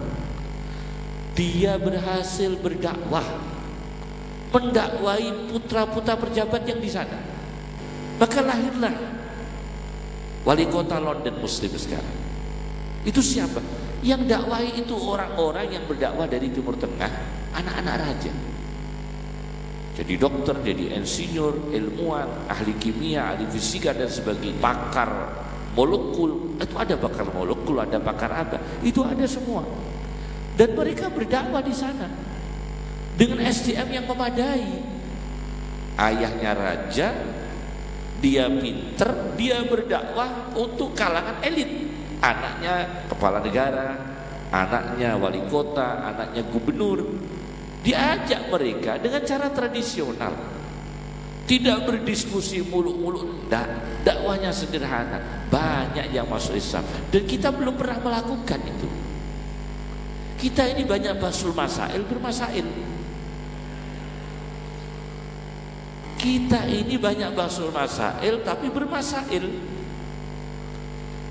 dia berhasil berdakwah, mendakwai putra-putra pejabat yang di sana. Maka lahirlah wali kota London Muslim sekarang. Itu siapa? Yang dakwai itu orang-orang yang berdakwah dari Timur Tengah, anak-anak raja. Jadi dokter, jadi insinyur, ilmuwan, ahli kimia, ahli fisika dan sebagainya, pakar molekul. Itu ada pakar molekul, ada pakar apa? Itu ada semua. Dan mereka berdakwah di sana dengan SDM yang memadai. Ayahnya raja, dia pinter, dia berdakwah untuk kalangan elit. Anaknya kepala negara, anaknya wali kota, anaknya gubernur. Diajak mereka dengan cara tradisional, tidak berdiskusi muluk-muluk, dakwahnya sederhana. Banyak yang masuk Islam dan kita belum pernah melakukan itu. Kita ini banyak basul masail bermasail. Kita ini banyak basul masail tapi bermasail.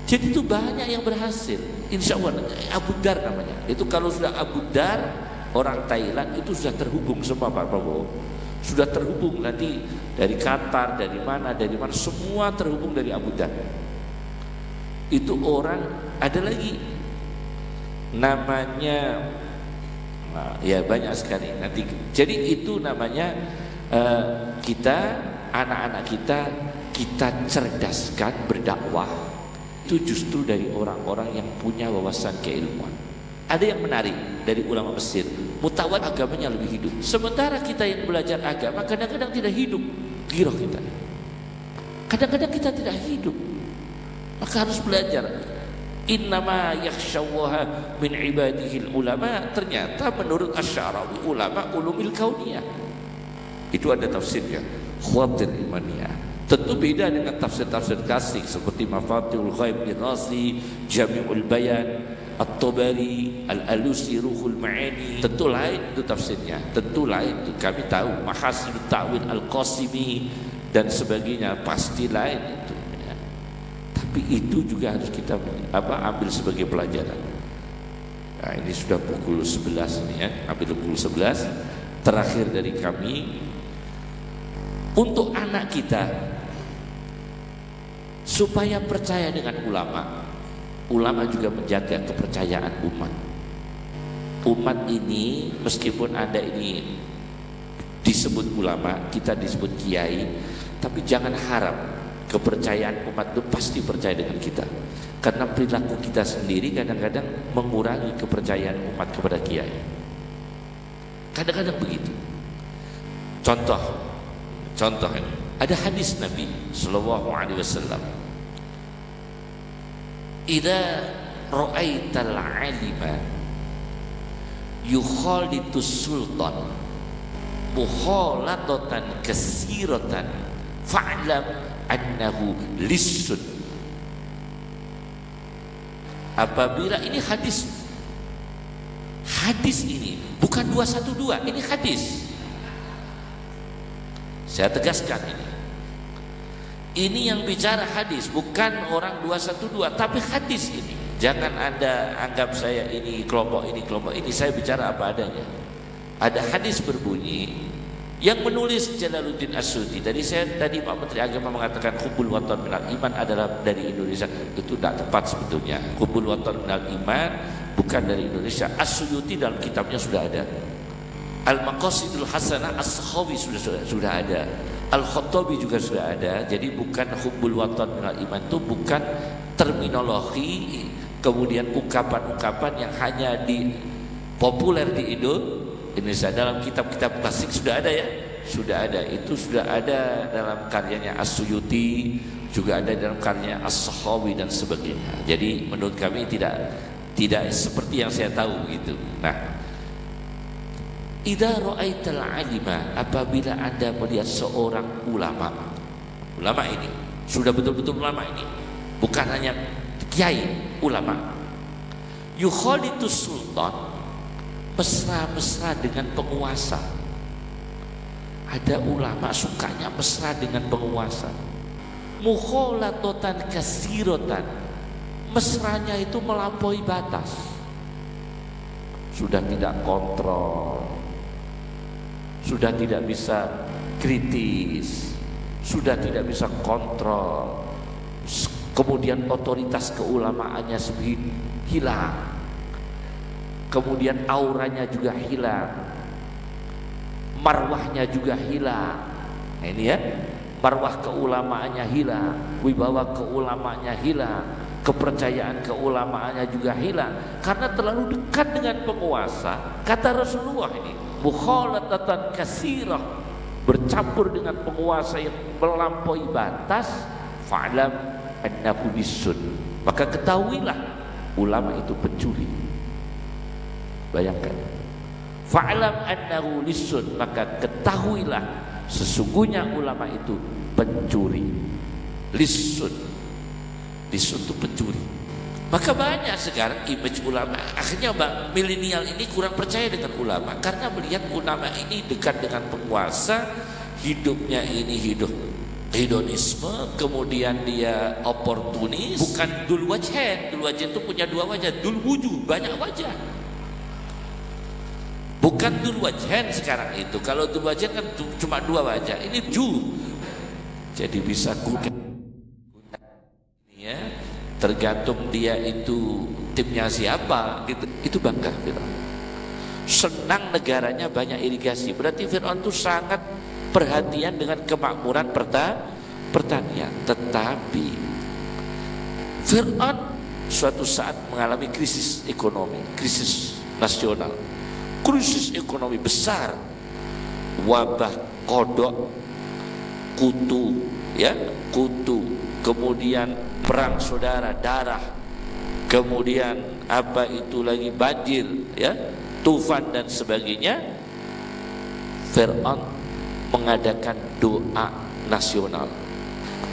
Jadi itu banyak yang berhasil. Insya Allah Abu Dar namanya. Itu kalau sudah Abu Dar, orang Thailand itu sudah terhubung semua Pak Prabowo. Sudah terhubung nanti dari Qatar, dari mana, semua terhubung dari Abu Dar. Itu orang, ada lagi namanya, ya banyak sekali nanti. Jadi itu namanya kita, anak-anak kita cerdaskan berdakwah. Itu justru dari orang-orang yang punya wawasan keilmuan. Ada yang menarik dari ulama Mesir, mutawat agamanya lebih hidup. Sementara kita yang belajar agama kadang-kadang tidak hidup, giroh kita. Kadang-kadang kita tidak hidup. Maka harus belajar. Innama yakhshawaha min ibadihil ulama. Ternyata menurut Asy-Sya'rawi ulama ulumil kauniyah. Itu ada tafsirnya, khawatir imaniyah. Tentu beda dengan tafsir-tafsir klasik seperti Mafatihul Ghaib Ar-Razi, Jami'ul Bayan, At-Tabari, Al-Alusi, Ruhul Ma'ani. Tentu lain itu tafsirnya, tentu lain itu. Kami tahu Mahasinut Ta'wil Al-Qasimi dan sebagainya, pasti lain itu ya. Tapi itu juga harus kita ambil sebagai pelajaran. Nah, ini sudah pukul 11 ini ya, hampir pukul 11. Terakhir dari kami, untuk anak kita supaya percaya dengan ulama. Ulama juga menjaga kepercayaan umat. Umat ini meskipun Anda ini disebut ulama, kita disebut kiai, tapi jangan harap kepercayaan umat itu pasti percaya dengan kita. Karena perilaku kita sendiri kadang-kadang mengurangi kepercayaan umat kepada kiai. Kadang-kadang begitu. Contoh ini. Ada hadis Nabi sallallahu alaihi wasallam. Idza ra'aital 'alima yukhalitus sultan mukhalatatan katsiratan fa'lam annahu lissun. Apabila ini hadis ini bukan 212, ini hadis. Saya tegaskan ini. Ini yang bicara hadis, bukan orang 212, tapi hadis ini. Jangan Anda anggap saya ini kelompok ini, saya bicara apa adanya. Ada hadis berbunyi yang menulis Jalaluddin As-Suyuti. Tadi Pak Menteri Agama mengatakan hubbul watan minal iman adalah dari Indonesia. Itu tidak tepat sebetulnya. Hubbul watan minal iman bukan dari Indonesia. As-Suyuti dalam kitabnya sudah ada. Al-Maqasidul Hasanah As-Sakhawi sudah ada. Al-Khattabi juga sudah ada. Jadi bukan hubbul watan minal iman, itu bukan terminologi kemudian ungkapan-ungkapan yang hanya populer di Indonesia. Dalam kitab-kitab klasik sudah ada ya, sudah ada. Itu sudah ada dalam karyanya As-Suyuti, juga ada dalam karyanya As-Sakhawi dan sebagainya. Jadi menurut kami tidak seperti yang saya tahu gitu. Nah, idza ra'aital 'alima, apabila Anda melihat seorang ulama ini sudah betul-betul ulama ini, bukan hanya kiai, ulama, yukhalitus sultan, mesra-mesra dengan penguasa. Ada ulama sukanya mesra dengan penguasa. Mukhalatotan kasirotan, mesranya itu melampaui batas. Sudah tidak kontrol, sudah tidak bisa kritis, sudah tidak bisa kontrol. Kemudian otoritas keulamaannya hilang. Kemudian auranya juga hilang, marwahnya juga hilang. Nah, ini ya, marwah keulamaannya hilang, wibawa keulamaannya hilang, kepercayaan keulamaannya juga hilang karena terlalu dekat dengan penguasa. Kata Rasulullah ini, mukhalatatan katsirah, bercampur dengan penguasa yang melampaui batas, fa'lam annahu bisun, maka ketahuilah ulama itu pencuri. Bayangkan, Fa'lam annahu lisun, maka ketahuilah sesungguhnya ulama itu pencuri. Lisun, lisun itu pencuri. Maka banyak sekarang image ulama, akhirnya milenial ini kurang percaya dengan ulama karena melihat ulama ini dekat dengan penguasa, hidupnya ini hidup hedonisme, kemudian dia oportunis, bukan dul wajhen. Dul wajhen itu punya dua wajah, dul wujuh, banyak wajah. Bukan dul wajhen sekarang itu. Kalau dul wajhen kan cuma dua wajah, ini ju. Jadi bisa ya, tergantung dia itu timnya siapa gitu. Itu bangga Fir'aun. Senang negaranya banyak irigasi. Berarti Fir'aun itu sangat perhatian dengan kemakmuran pertanian. Tetapi Fir'aun suatu saat mengalami krisis ekonomi, krisis nasional, krisis ekonomi besar, wabah kodok, kutu, ya, kutu, kemudian perang saudara, darah, kemudian apa itu lagi, banjir, ya, tufan dan sebagainya. Fir'aun mengadakan doa nasional.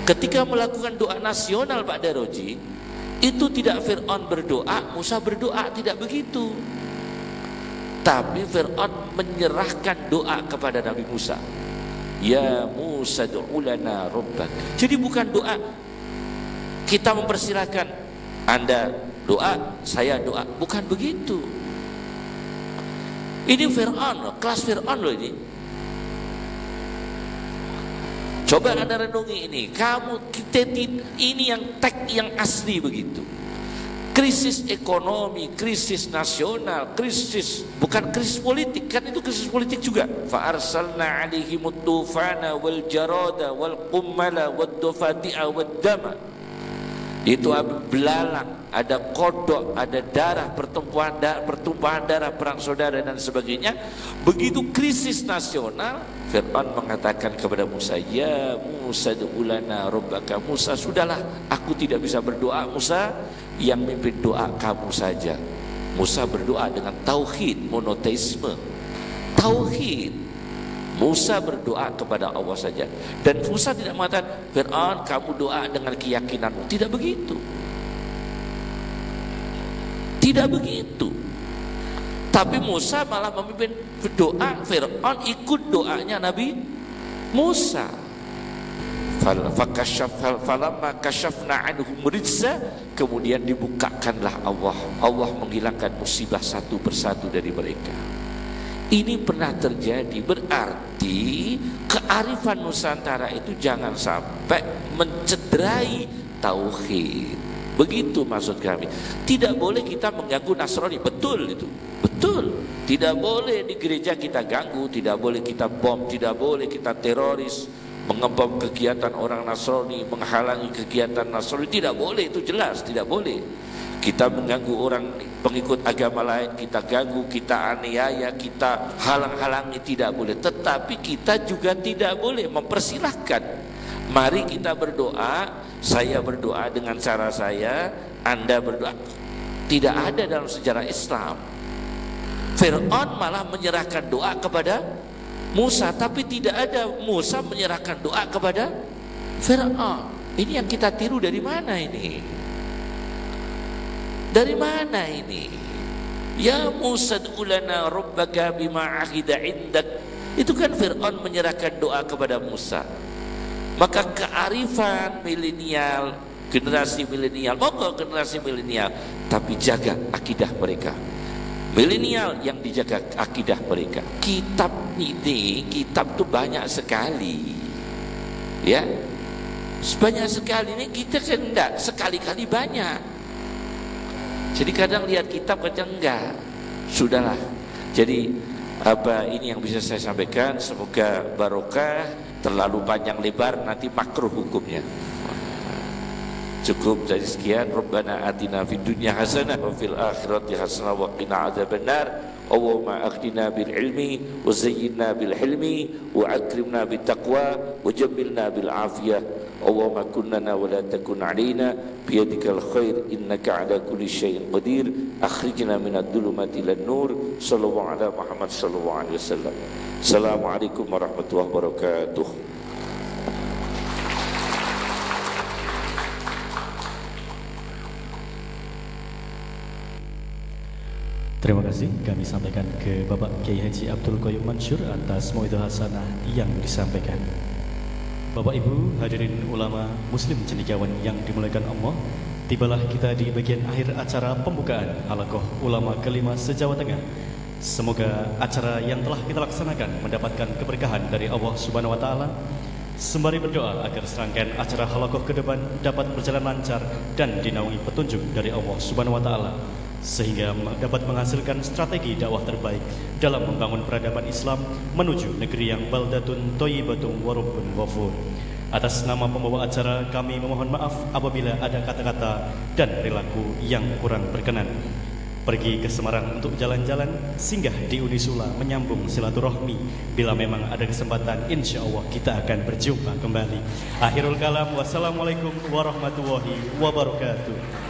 Ketika melakukan doa nasional Pak Daroji, itu tidak Fir'aun berdoa, Musa berdoa, tidak begitu. Tapi Fir'aun menyerahkan doa kepada Nabi Musa. Ya Musa du'u lana rabbak. Jadi bukan doa kita mempersilahkan Anda doa, saya doa, bukan begitu. Ini Fir'aun, kelas Fir'aun loh ini. Coba Anda renungi ini, ini yang yang asli begitu. Krisis ekonomi, krisis nasional, krisis, bukan krisis politik, kan itu krisis politik juga. Fa arsalna 'alaihimut tufana wal jarada wal qummala wad dafadi'a wad dama. Itu belalang, ada kodok, ada darah, pertumpahan darah, perang saudara dan sebagainya. Begitu krisis nasional, Fir'aun mengatakan kepada Musa, ya Musa du'u lana rabbaka. Musa, sudahlah, aku tidak bisa berdoa. Musa, yang mimpin doa kamu saja. Musa berdoa dengan tauhid, monoteisme, tauhid. Musa berdoa kepada Allah saja. Dan Musa tidak mengatakan, Fir'aun kamu doa dengan keyakinanmu. Tidak begitu. Tidak begitu. Tapi Musa malah memimpin doa, Fir'aun ikut doanya Nabi Musa. Falamma kashafna anhum rijza, kemudian dibukakanlah Allah menghilangkan musibah satu persatu dari mereka. Ini pernah terjadi, berarti kearifan Nusantara itu jangan sampai mencederai tauhid. Begitu maksud kami. Tidak boleh kita mengganggu Nasrani, betul itu, betul. Tidak boleh di gereja kita ganggu, tidak boleh kita bom, tidak boleh kita teroris, mengebom kegiatan orang Nasrani, menghalangi kegiatan Nasrani, tidak boleh, itu jelas, tidak boleh. Kita mengganggu orang pengikut agama lain, kita ganggu, kita aniaya, kita halang-halangi, tidak boleh. Tetapi kita juga tidak boleh mempersilahkan. Mari kita berdoa, saya berdoa dengan cara saya, Anda berdoa. Tidak ada dalam sejarah Islam. Fir'aun malah menyerahkan doa kepada Musa, tapi tidak ada Musa menyerahkan doa kepada Fir'aun. Ini yang kita tiru dari mana ini? Dari mana ini? Ya Musa du'u lana rabbaka bima ahida indak. Itu kan Fir'aun menyerahkan doa kepada Musa. Maka kearifan milenial, generasi milenial, monggo generasi milenial, tapi jaga akidah mereka. Milenial yang dijaga akidah mereka. Kitab ini, kitab itu banyak sekali, ya, banyak sekali. Ini kita kan enggak sekali-kali banyak. Jadi kadang lihat kitab kadang enggak. Sudahlah. Jadi apa ini yang bisa saya sampaikan, semoga barokah. Terlalu panjang lebar nanti makruh hukumnya. Cukup dari sekian. Rabbana atina fid dunya hasanah wa fil akhirati hasanah wa qina adzabannar. Allahumma akhdina bil ilmi wa zayyinna bil hilmi wa akrimna bit taqwa wa jammilna bil afiyah. Allahumma kun lana wa la takun alaina biyadikal khair innaka ala kulli syai'in qadir akhrijna minad dhulumati ilan nur sallallahu ala Muhammad sallallahu alaihi wasallam. Assalamualaikum warahmatullahi wabarakatuh. Terima kasih kami sampaikan ke Bapak Kiai Haji Abdul Qayyum Mansur atas mauidhah hasanah yang disampaikan. Bapak Ibu hadirin ulama muslim cendekiawan yang dimuliakan Allah, tibalah kita di bagian akhir acara pembukaan halaqah ulama kelima se-Jawa Tengah. Semoga acara yang telah kita laksanakan mendapatkan keberkahan dari Allah Subhanahu wa taala. Sembari berdoa agar serangkaian acara halaqah ke depan dapat berjalan lancar dan dinaungi petunjuk dari Allah Subhanahu wa taala, sehingga dapat menghasilkan strategi dakwah terbaik dalam membangun peradaban Islam menuju negeri yang baldatun thayyibatun wa rabbun ghafur. Atas nama pembawa acara kami memohon maaf apabila ada kata-kata dan perilaku yang kurang berkenan. Pergi ke Semarang untuk jalan-jalan, singgah di Unisula menyambung silaturahmi. Bila memang ada kesempatan, insya Allah kita akan berjumpa kembali. Akhirul kalam, wassalamualaikum warahmatullahi wabarakatuh.